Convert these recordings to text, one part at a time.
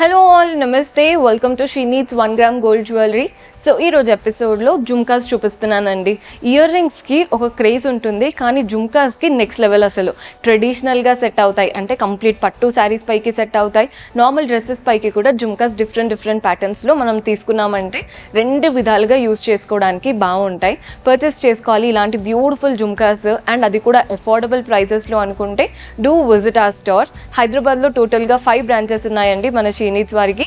Hello all, నమస్తే. Welcome to she needs 1 gram gold jewellery. So ఈరోజు ఎపిసోడ్లో జుమ్కాస్ చూపిస్తున్నానండి. ఇయర్ రింగ్స్కి ఒక క్రేజ్ ఉంటుంది, కానీ జుమ్కాస్కి నెక్స్ట్ లెవెల్. అసలు ట్రెడిషనల్గా సెట్ అవుతాయి, అంటే కంప్లీట్ పట్టు శారీస్ పైకి సెట్ అవుతాయి, నార్మల్ డ్రెస్సెస్ పైకి కూడా జుమ్కాస్ డిఫరెంట్ ప్యాటర్న్స్లో మనం తీసుకున్నామంటే రెండు విధాలుగా యూజ్ చేసుకోవడానికి బాగుంటాయి. పర్చేస్ చేసుకోవాలి ఇలాంటి బ్యూటిఫుల్ జుమ్కాస్, అండ్ అది కూడా అఫోర్డబుల్ ప్రైజెస్లో అనుకుంటే డూ విజిట్ అవర్ స్టోర్. హైదరాబాద్లో టోటల్గా 5 బ్రాంచెస్ ఉన్నాయండి మన షీ నీడ్స్ వారికి.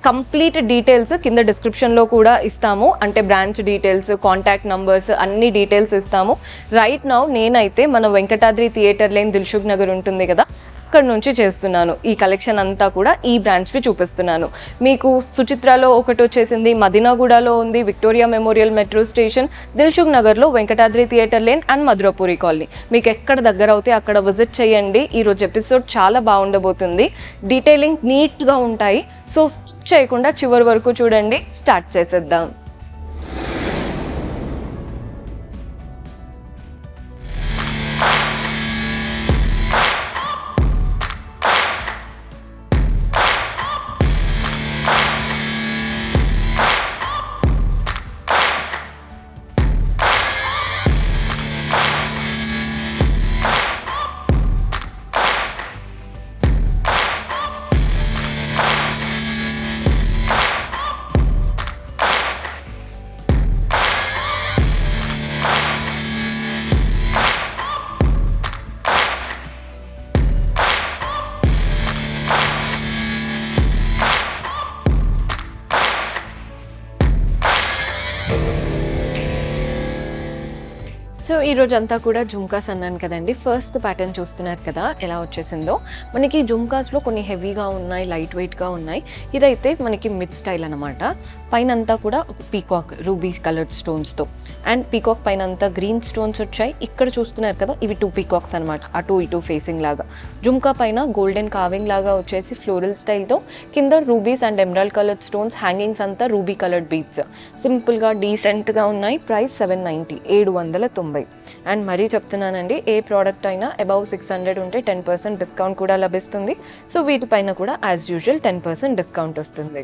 కంప్లీట్ డీటెయిల్స్ కింద డిస్క్రిప్షన్లో కూడా ఇస్తాము, అంటే బ్రాంచ్ డీటెయిల్స్, కాంటాక్ట్ నంబర్స్, అన్ని డీటెయిల్స్ ఇస్తాము. రైట్ నౌ నేనైతే మన వెంకటాద్రి థియేటర్ లేన్ దిల్సుఖ్ నగర్ ఉంటుంది కదా, అక్కడ నుంచి చేస్తున్నాను. ఈ కలెక్షన్ అంతా కూడా ఈ బ్రాంచ్కి చూపిస్తున్నాను. మీకు సుచిత్రాలో ఒకటి వచ్చేసింది, మదీనాగూడలో ఉంది, Victoria Memorial metro station, Dilsukh నగర్లో Venkatadri theatre lane and Madhurapuri colony. మీకు ఎక్కడ దగ్గర అవుతే అక్కడ విజిట్ చేయండి. ఈరోజు ఎపిసోడ్ చాలా బాగుండబోతుంది, డీటెయిలింగ్ నీట్గా ఉంటాయి. సో చేయకుండా చివరి వరకు చూడండి. స్టార్ట్ చేసేద్దాం. సో ఈరోజు అంతా కూడా జుమ్కాస్ అన్నాను కదండి. ఫస్ట్ ప్యాటర్న్ చూస్తున్నారు కదా ఎలా వచ్చేసిందో. మనకి జుమ్కాస్లో కొన్ని హెవీగా ఉన్నాయి, లైట్ వెయిట్గా ఉన్నాయి. ఇదైతే మనకి మిడ్ స్టైల్ అనమాట. పైన అంతా కూడా ఒక పీకాక్ రూబీ కలర్డ్ స్టోన్స్తో, అండ్ పీకాక్ పైన అంతా గ్రీన్ స్టోన్స్ వచ్చాయి. ఇక్కడ చూస్తున్నారు కదా, ఇవి 2 పీకాక్స్ అనమాట, అటు ఇటు ఫేసింగ్ లాగా. జుమ్కా పైన గోల్డెన్ కార్వింగ్ లాగా వచ్చేసి ఫ్లోరల్ స్టైల్తో, కింద rubies and emerald coloured stones, hangings అంతా రూబీ కలర్డ్ బీడ్స్. సింపుల్గా డీసెంట్గా ఉన్నాయి. ప్రైస్ 790, 790. అండ్ మరీ చెప్తున్నానండి, ఏ ప్రోడక్ట్ అయినా అబౌవ్ 600 ఉంటే 10% డిస్కౌంట్ కూడా లభిస్తుంది. సో వీటిపైన కూడా యాజ్ యూజువల్ 10% డిస్కౌంట్ వస్తుంది.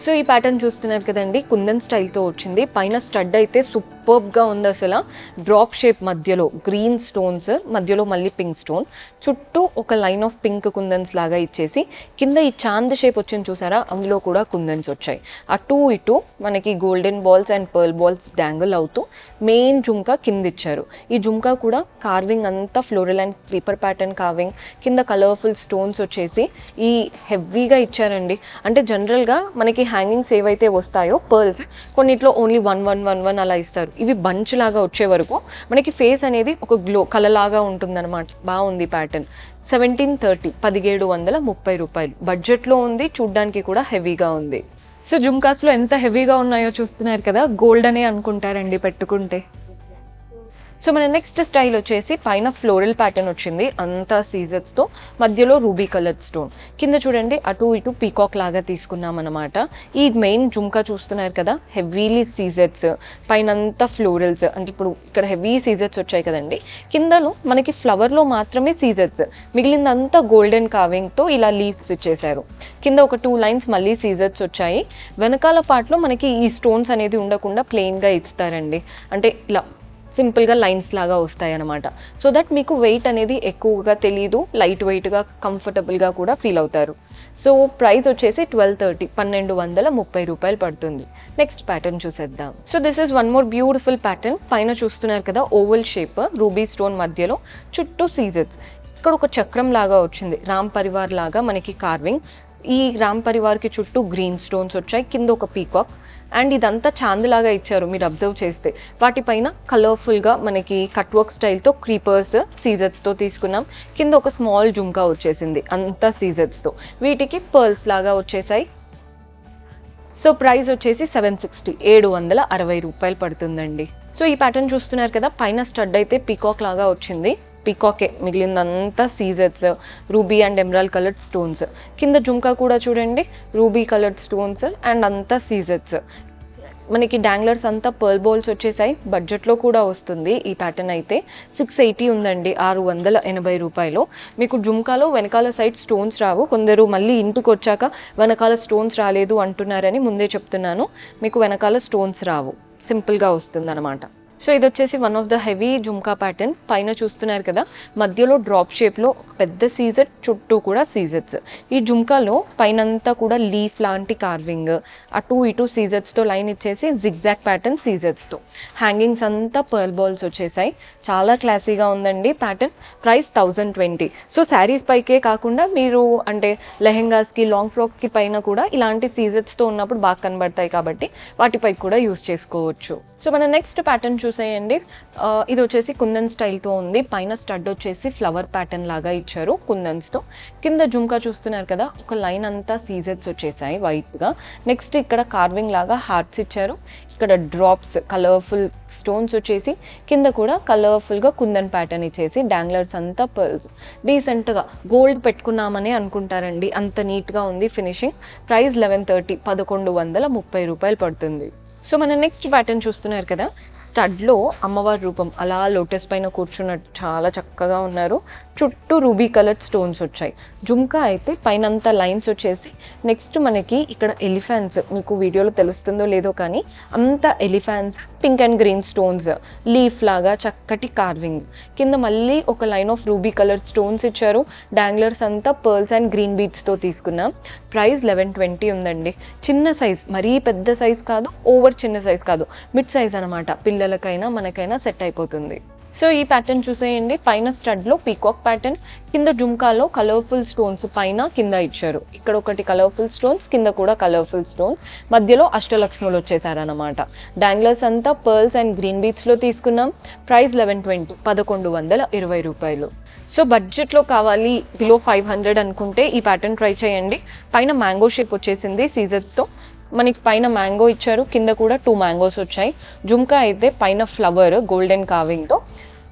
సో ఈ ప్యాటర్న్ చూస్తున్నారు కదండి, కుందన్ స్టైల్తో వచ్చింది. పైన స్టడ్ అయితే సూపర్బ్గా ఉంది. అసలు డ్రాప్ షేప్, మధ్యలో గ్రీన్ స్టోన్స్, మధ్యలో మళ్ళీ పింక్ స్టోన్, చుట్టూ ఒక లైన్ ఆఫ్ పింక్ కుందన్స్ లాగా ఇచ్చేసి, కింద ఈ చాంద్ షేప్ వచ్చింది చూసారా, అందులో కూడా కుందన్స్ వచ్చాయి. అటు ఇటు మనకి golden balls and pearl balls dongle అవుతూ మెయిన్ జుమ్కా కింద ఇచ్చారు. ఈ జుమ్కా కూడా కార్వింగ్ అంతా floral and creeper pattern carving, కింద కలర్ఫుల్ స్టోన్స్ వచ్చేసి ఈ హెవీగా ఇచ్చారండి. అంటే జనరల్గా మనకి హ్యాంగింగ్స్ ఏవైతే వస్తాయో పర్ల్స్, కొన్నిట్లో ఓన్లీ 1 అలా ఇస్తారు. ఇవి బంచ్ లాగా వచ్చే వరకు మనకి ఫేస్ అనేది ఒక గ్లో కలర్ లాగా ఉంటుంది అనమాట. బాగుంది ప్యాటర్న్. 1730, 1730 రూపాయలు బడ్జెట్లో ఉంది. చూడ్డానికి కూడా హెవీగా ఉంది. సో జుమ్కాస్లో ఎంత హెవీగా ఉన్నాయో చూస్తున్నారు కదా, గోల్డ్ అనే అనుకుంటారండి పెట్టుకుంటే. సో మన నెక్స్ట్ స్టైల్ వచ్చేసి పైన ఫ్లోరల్ ప్యాటర్న్ వచ్చింది, అంతా సీజర్స్తో, మధ్యలో రూబీ కలర్ స్టోన్. కింద చూడండి అటు ఇటు పీకాక్ లాగా తీసుకున్నాం అనమాట. ఈ మెయిన్ జుమ్కా చూస్తున్నారు కదా, హెవీలీ సీజర్స్, పైన అంతా ఫ్లోరల్స్. అంటే ఇప్పుడు ఇక్కడ హెవీ సీజర్స్ వచ్చాయి కదండి, కిందను మనకి ఫ్లవర్లో మాత్రమే సీజర్స్, మిగిలిందంతా గోల్డెన్ కార్వింగ్తో ఇలా లీవ్స్ ఇచ్చేసారు. కింద ఒక 2 లైన్స్ మళ్ళీ సీజర్స్ వచ్చాయి. వెనకాల పార్ట్లో మనకి ఈ స్టోన్స్ అనేది ఉండకుండా ప్లెయిన్గా ఇస్తారండి, అంటే ఇలా సింపుల్గా లైన్స్ లాగా వస్తాయి అనమాట. సో దట్ మీకు వెయిట్ అనేది ఎక్కువగా తెలీదు, లైట్ వెయిట్గా కంఫర్టబుల్గా కూడా ఫీల్ అవుతారు. సో ప్రైస్ వచ్చేసి 1230, 1230 రూపాయలు పడుతుంది. నెక్స్ట్ ప్యాటర్న్ చూసేద్దాం. So this is one more beautiful pattern. పైన చూస్తున్నారు కదా, ఓవల్ షేప్, రూబీ స్టోన్ మధ్యలో, చుట్టూ సీజర్స్. ఇక్కడ ఒక చక్రం లాగా వచ్చింది, రామ్ పరివార్ లాగా మనకి కార్వింగ్. ఈ రామ్ పరివార్కి చుట్టూ గ్రీన్ స్టోన్స్ వచ్చాయి, కింద ఒక పీకాక్, అండ్ ఇదంతా చాందులాగా ఇచ్చారు మీరు అబ్జర్వ్ చేస్తే. వాటిపైన కలర్ఫుల్గా మనకి కట్ వర్క్ స్టైల్తో క్రీపర్స్ సీజర్స్తో తీసుకున్నాం. కింద ఒక స్మాల్ జుమ్కా వచ్చేసింది, అంతా సీజర్స్తో. వీటికి పర్ల్స్ లాగా వచ్చేసాయి. సో ప్రైస్ వచ్చేసి 760, 760 రూపాయలు పడుతుందండి. సో ఈ ప్యాటర్న్ చూస్తున్నారు కదా, పైన స్టడ్ అయితే పీకాక్ లాగా వచ్చింది, పీకాకే, మిగిలిందంతా సీజర్స్, ruby and emerald coloured stones. కింద జుమ్కా కూడా చూడండి, రూబీ కలర్డ్ స్టోన్స్ అండ్ అంతా సీజర్స్. మనకి డాంగ్లర్స్ అంతా పర్ల్ బాల్స్ వచ్చేసాయి. బడ్జెట్లో కూడా వస్తుంది ఈ ప్యాటర్న్ అయితే. 680 ఉందండి, 680 రూపాయలు. మీకు జుమ్కాలో వెనకాల సైడ్ స్టోన్స్ రావు. కొందరు మళ్ళీ ఇంటికి వచ్చాక వెనకాల స్టోన్స్ రాలేదు అంటున్నారని ముందే చెప్తున్నాను. మీకు వెనకాల స్టోన్స్ రావు, సింపుల్గా వస్తుంది అనమాట. సో ఇది వచ్చేసి one of the heavy jhumka pattern. పైన చూస్తున్నారు కదా, మధ్యలో డ్రాప్ షేప్లో ఒక పెద్ద సీజెట్, చుట్టూ కూడా సీజెట్స్. ఈ జుమ్కాలో పైనంతా కూడా లీఫ్ లాంటి కార్వింగ్, అటు ఇటు సీజెట్స్తో లైన్ ఇచ్చేసి జిగ్జాగ్ ప్యాటర్న్ సీజెట్స్తో. హ్యాంగింగ్స్ అంతా పర్ల్ బాల్స్ వచ్చేసాయి. చాలా క్లాసీగా ఉందండి ప్యాటర్న్. ప్రైస్ 1020. సో శారీస్ పైకే కాకుండా మీరు అంటే లెహెంగాస్కి, లాంగ్ ఫ్రాక్స్కి పైన కూడా ఇలాంటి సీజెట్స్తో ఉన్నప్పుడు బాగా కనబడతాయి కాబట్టి వాటిపై కూడా యూస్ చేసుకోవచ్చు. సో మన నెక్స్ట్ ప్యాటర్న్ చూసేయండి. ఇది వచ్చేసి కుందన్ స్టైల్తో ఉంది. పైన స్టడ్ వచ్చేసి ఫ్లవర్ ప్యాటర్న్ లాగా ఇచ్చారు కుందన్స్తో. కింద జుమ్కా చూస్తున్నారు కదా, ఒక లైన్ అంతా సీజెట్స్ వచ్చేసాయి వైట్గా. నెక్స్ట్ ఇక్కడ కార్వింగ్ లాగా హార్ట్స్ ఇచ్చారు. ఇక్కడ డ్రాప్స్, కలర్ఫుల్ స్టోన్స్ వచ్చేసి కింద కూడా కలర్ఫుల్గా కుందన్ ప్యాటర్న్ ఇచ్చేసి డాంగ్లర్స్ అంతా పర్ల్స్. డీసెంట్గా గోల్డ్ పెట్టుకున్నామని అనుకుంటారండి, అంత నీట్గా ఉంది ఫినిషింగ్. ప్రైస్ 1130, 1130 రూపాయలు పడుతుంది. సో మన నెక్స్ట్ ప్యాటర్న్ చూస్తున్నారు కదా, స్టడ్లో అమ్మవారి రూపం అలా లోటస్ పైన కూర్చున్నట్టు చాలా చక్కగా ఉన్నారు. చుట్టూ రూబీ కలర్ స్టోన్స్ వచ్చాయి. జుమ్కా అయితే పైనంతా లైన్స్ వచ్చేసి నెక్స్ట్ మనకి ఇక్కడ ఎలిఫెంట్స్, మీకు వీడియోలో తెలుస్తుందో లేదో కానీ అంత elephants, pink and green stones, leaf లాగా చక్కటి కార్వింగ్. కింద మళ్ళీ ఒక line of ruby colour stones ఇచ్చారు. డాంగ్లర్స్ అంతా పర్ల్స్ అండ్ గ్రీన్ బీట్స్తో తీసుకున్నాం. ప్రైస్ 1120 ఉందండి. చిన్న సైజ్, మరీ పెద్ద సైజ్ కాదు, ఓవర్ చిన్న సైజ్ కాదు, మిడ్ సైజ్ అనమాట. పిల్లలకైనా మనకైనా సెట్ అయిపోతుంది. సో ఈ ప్యాటర్న్ చూసేయండి. పైన స్టడ్లో పీకాక్ ప్యాటర్న్, కింద జుమ్కాలో కలర్ఫుల్ స్టోన్స్ పైన కింద ఇచ్చారు. ఇక్కడ ఒకటి కలర్ఫుల్ స్టోన్స్, కింద కూడా కలర్ఫుల్ స్టోన్స్, మధ్యలో అష్టలక్ష్ములు వచ్చేసారనమాట. డాంగ్లర్స్ అంతా పర్ల్స్ అండ్ గ్రీన్ బీట్స్లో తీసుకున్నాం. ప్రైస్ 1120, 1120 రూపాయలు. సో బడ్జెట్లో కావాలి, బిలో 500 అనుకుంటే ఈ ప్యాటర్న్ ట్రై చేయండి. పైన మ్యాంగో షేప్ వచ్చేసింది సీజర్స్తో. మనకి పైన మ్యాంగో ఇచ్చారు, కింద కూడా 2 మ్యాంగోస్ వచ్చాయి. జుమ్కా అయితే పైన ఫ్లవర్ గోల్డెన్ కార్వింగ్తో,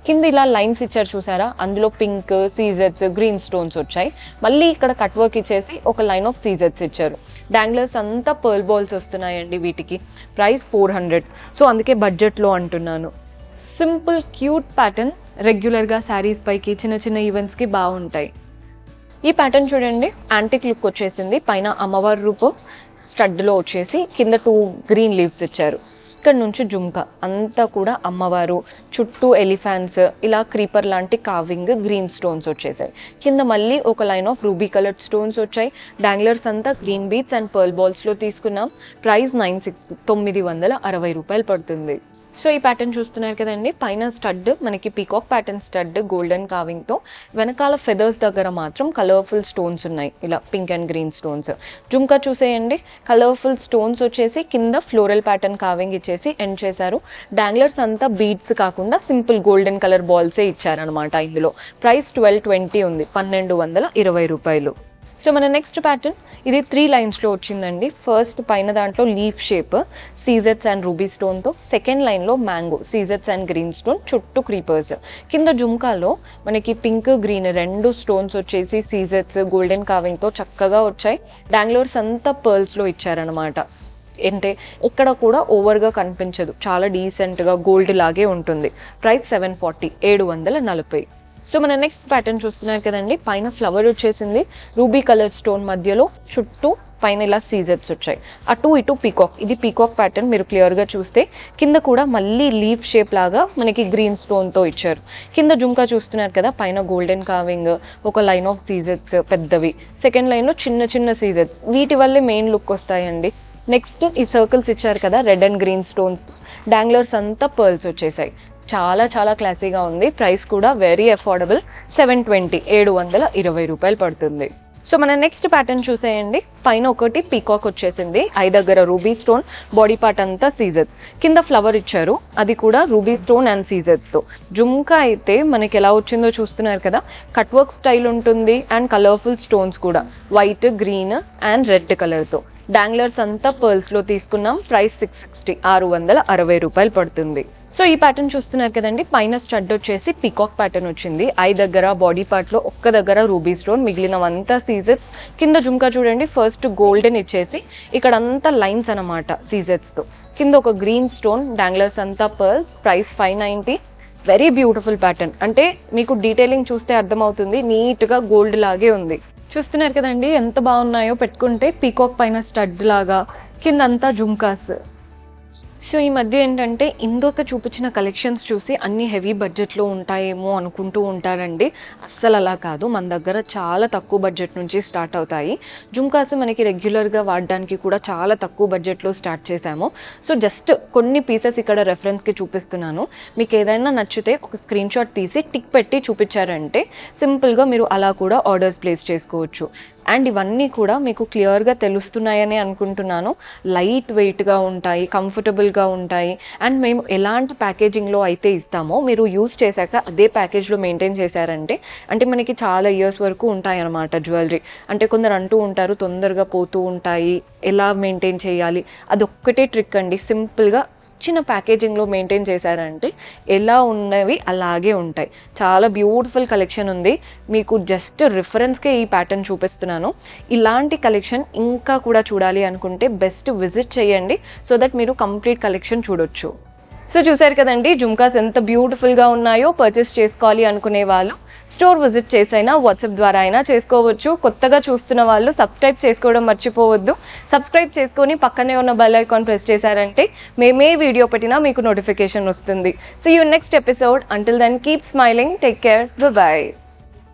కింద ఇలా లైన్స్ ఇచ్చారు చూసారా, అందులో పింక్, సీజెట్స్, గ్రీన్ స్టోన్స్ వచ్చాయి. మళ్ళీ ఇక్కడ కట్ వర్క్ ఇచ్చేసి ఒక లైన్ ఆఫ్ సీజెట్స్ ఇచ్చారు. డాంగ్లర్స్ అంతా పర్ల్ బాల్స్ వస్తున్నాయండి వీటికి. ప్రైస్ 400. సో అందుకే బడ్జెట్లో అంటున్నాను. సింపుల్ క్యూట్ ప్యాటర్న్, రెగ్యులర్గా శారీస్ పైకి, చిన్న చిన్న ఈవెంట్స్కి బాగుంటాయి. ఈ ప్యాటర్న్ చూడండి, యాంటిక్ లుక్ వచ్చేసింది. పైన అమ్మవారి రూపం స్టడ్లో వచ్చేసి కింద 2 గ్రీన్ లీవ్స్ ఇచ్చారు. ఇక్కడ నుంచి జుమ్కా అంతా కూడా అమ్మవారు, చుట్టూ ఎలిఫెంట్స్, ఇలా క్రీపర్ లాంటి కార్వింగ్, గ్రీన్ స్టోన్స్ వచ్చేసాయి. కింద మళ్ళీ ఒక line of ruby coloured stones వచ్చాయి. డాంగ్లర్స్ అంతా గ్రీన్ బీట్స్ అండ్ పర్ల్ బాల్స్లో తీసుకున్నాం. ప్రైస్ 960 రూపాయలు పడుతుంది. సో ఈ ప్యాటర్న్ చూస్తున్నారు కదండి, పైన స్టడ్ మనకి పీకాక్ ప్యాటర్న్ స్టడ్ గోల్డెన్ కార్వింగ్తో, వెనకాల ఫెదర్స్ దగ్గర మాత్రం కలర్ఫుల్ స్టోన్స్ ఉన్నాయి, ఇలా pink and green stones. Jhumka చూసేయండి, కలర్ఫుల్ స్టోన్స్ వచ్చేసి కింద ఫ్లోరల్ ప్యాటర్న్ కార్వింగ్ ఇచ్చేసి ఎండ్ చేశారు. డాంగ్లర్స్ అంతా బీడ్స్ కాకుండా సింపుల్ గోల్డెన్ కలర్ బాల్సే ఇచ్చారనమాట ఇందులో. ప్రైస్ 1220 ఉంది, 1220 రూపాయలు. సో మన నెక్స్ట్ ప్యాటర్న్, ఇది 3 లైన్స్లో వచ్చిందండి. ఫస్ట్ పైన దాంట్లో లీఫ్ షేప్, సీజెట్స్ అండ్ రూబీ స్టోన్తో. సెకండ్ లైన్లో మ్యాంగో, సీజెట్స్ అండ్ గ్రీన్ స్టోన్, చుట్టూ క్రీపర్స్. కింద జుమ్కాలో మనకి పింక్, గ్రీన్ 2 స్టోన్స్ వచ్చేసి సీజెట్స్ గోల్డెన్ కార్వింగ్తో చక్కగా వచ్చాయి. డాంగ్లర్స్ అంతా పర్ల్స్లో ఇచ్చారనమాట. అంటే ఎక్కడ కూడా ఓవర్గా కనిపించదు, చాలా డీసెంట్గా గోల్డ్ లాగే ఉంటుంది. ప్రైస్ 740, 740. సో మన నెక్స్ట్ ప్యాటర్న్ చూస్తున్నారు కదండి, పైన ఫ్లవర్ వచ్చేసింది, రూబీ కలర్ స్టోన్ మధ్యలో, చుట్టూ పైన ఇలా సీజెట్స్ వచ్చాయి. అటు ఇటు పీకాక్, ఇది పీకాక్ ప్యాటర్న్ మీరు క్లియర్గా చూస్తే. కింద కూడా మళ్ళీ లీఫ్ షేప్ లాగా మనకి గ్రీన్ స్టోన్తో ఇచ్చారు. కింద జుమ్కా చూస్తున్నారు కదా, పైన గోల్డెన్ కార్వింగ్, ఒక లైన్ ఆఫ్ సీజెట్స్ పెద్దవి, సెకండ్ లైన్లో చిన్న చిన్న సీజెట్స్. వీటి వల్లే మెయిన్ లుక్ వస్తాయండి. నెక్స్ట్ ఈ సర్కిల్స్ ఇచ్చారు కదా, red and green stones. Danglers అంతా పర్ల్స్ వచ్చేసాయి. చాలా చాలా క్లాసీగా ఉంది. ప్రైస్ కూడా వెరీ అఫోర్డబుల్, 720, 720 రూపాయలు పడుతుంది. సో మన నెక్స్ట్ ప్యాటర్న్ చూసేయండి, పైన ఒకటి పీకాక్ వచ్చేసింది, ఐ దగ్గర రూబీ స్టోన్, బాడీ పార్ట్ అంతా సీజెట్స్, కింద ఫ్లవర్ ఇచ్చారు, అది కూడా రూబీ స్టోన్ అండ్ సీజెట్స్తో. జుమ్కా అయితే మనకి ఎలా వచ్చిందో చూస్తున్నారు కదా, కట్ వర్క్ స్టైల్ ఉంటుంది అండ్ కలర్ఫుల్ స్టోన్స్ కూడా, వైట్, గ్రీన్ అండ్ రెడ్ కలర్తో. డాంగ్లర్స్ అంతా పర్ల్స్లో తీసుకున్నాం. ప్రైస్ 660, 660 రూపాయలు పడుతుంది. సో ఈ ప్యాటర్న్ చూస్తున్నారు కదండి, పైన స్టడ్ వచ్చేసి పీకాక్ ప్యాటర్న్ వచ్చింది. ఐ దగ్గర బాడీ పార్ట్లో ఒక్క దగ్గర రూబీ స్టోన్, మిగిలినవంతా సీజెట్స్. కింద జుంకా చూడండి, ఫస్ట్ గోల్డెన్ ఇచ్చేసి ఇక్కడ అంతా లైన్స్ అనమాట సీజెట్స్తో. కింద ఒక గ్రీన్ స్టోన్, డాంగ్లర్స్ అంతా pearls. Price 590. Very beautiful pattern. అంటే మీకు డీటెయిలింగ్ చూస్తే అర్థమవుతుంది, నీట్గా గోల్డ్ లాగే ఉంది. చూస్తున్నారు కదండి ఎంత బాగున్నాయో పెట్టుకుంటే. పీకాక్ పైన స్టడ్ లాగా, కింద అంతా జుంకాస్. సో ఈ మధ్య ఏంటంటే ఇందాక చూపించిన కలెక్షన్స్ చూసి అన్ని హెవీ బడ్జెట్లో ఉంటాయేమో అనుకుంటూ ఉంటారండి. అస్సలు అలా కాదు, మన దగ్గర చాలా తక్కువ బడ్జెట్ నుంచి స్టార్ట్ అవుతాయి. జుంకాస్ మనకి రెగ్యులర్గా వాడడానికి కూడా చాలా తక్కువ బడ్జెట్లో స్టార్ట్ చేశాము. సో జస్ట్ కొన్ని పీసెస్ ఇక్కడ రెఫరెన్స్కి చూపిస్తున్నాను. మీకు ఏదైనా నచ్చితే ఒక స్క్రీన్ షాట్ తీసి టిక్ పెట్టి చూపించారంటే సింపుల్గా మీరు అలా కూడా ఆర్డర్స్ ప్లేస్ చేసుకోవచ్చు. అండ్ ఇవన్నీ కూడా మీకు క్లియర్గా తెలుస్తున్నాయని అనుకుంటున్నాను. లైట్ వెయిట్గా ఉంటాయి, కంఫర్టబుల్గా ఉంటాయి. అండ్ మేము ఎలాంటి ప్యాకేజింగ్లో అయితే ఇస్తామో మీరు యూజ్ చేశాక అదే ప్యాకేజ్లో మెయింటైన్ చేశారంటే అంటే మనకి చాలా ఇయర్స్ వరకు ఉంటాయి అన్నమాట జ్యువెలరీ. అంటే కొందరు అంటూ ఉంటారు తొందరగా పోతూ ఉంటాయి, ఎలా మెయింటైన్ చేయాలి. అదొక్కటే ట్రిక్ అండి. సింపుల్గా చిన్న ప్యాకేజింగ్లో మెయింటైన్ చేశారంటే ఎలా ఉన్నవి అలాగే ఉంటాయి. చాలా బ్యూటిఫుల్ కలెక్షన్ ఉంది. మీకు జస్ట్ రిఫరెన్స్కే ఈ ప్యాటర్న్ చూపిస్తున్నాను. ఇలాంటి కలెక్షన్ ఇంకా కూడా చూడాలి అనుకుంటే బెస్ట్ విజిట్ చేయండి, సో దట్ మీరు కంప్లీట్ కలెక్షన్ చూడొచ్చు. సో చూసారు కదండి జుంకాస్ ఎంత బ్యూటిఫుల్గా ఉన్నాయో. పర్చేస్ చేసుకోవాలి అనుకునే వాళ్ళు స్టోర్ విజిట్ చేసైనా వాట్సాప్ ద్వారా అయినా చేసుకోవచ్చు. కొత్తగా చూస్తున్న వాళ్ళు సబ్స్క్రైబ్ చేసుకోవడం మర్చిపోవద్దు. సబ్స్క్రైబ్ చేసుకొని పక్కనే ఉన్న బెల్ ఐకాన్ ప్రెస్ చేశారంటే మేమే వీడియో పెట్టినా మీకు నోటిఫికేషన్ వస్తుంది. See you next episode. Until then keep smiling, take care, by.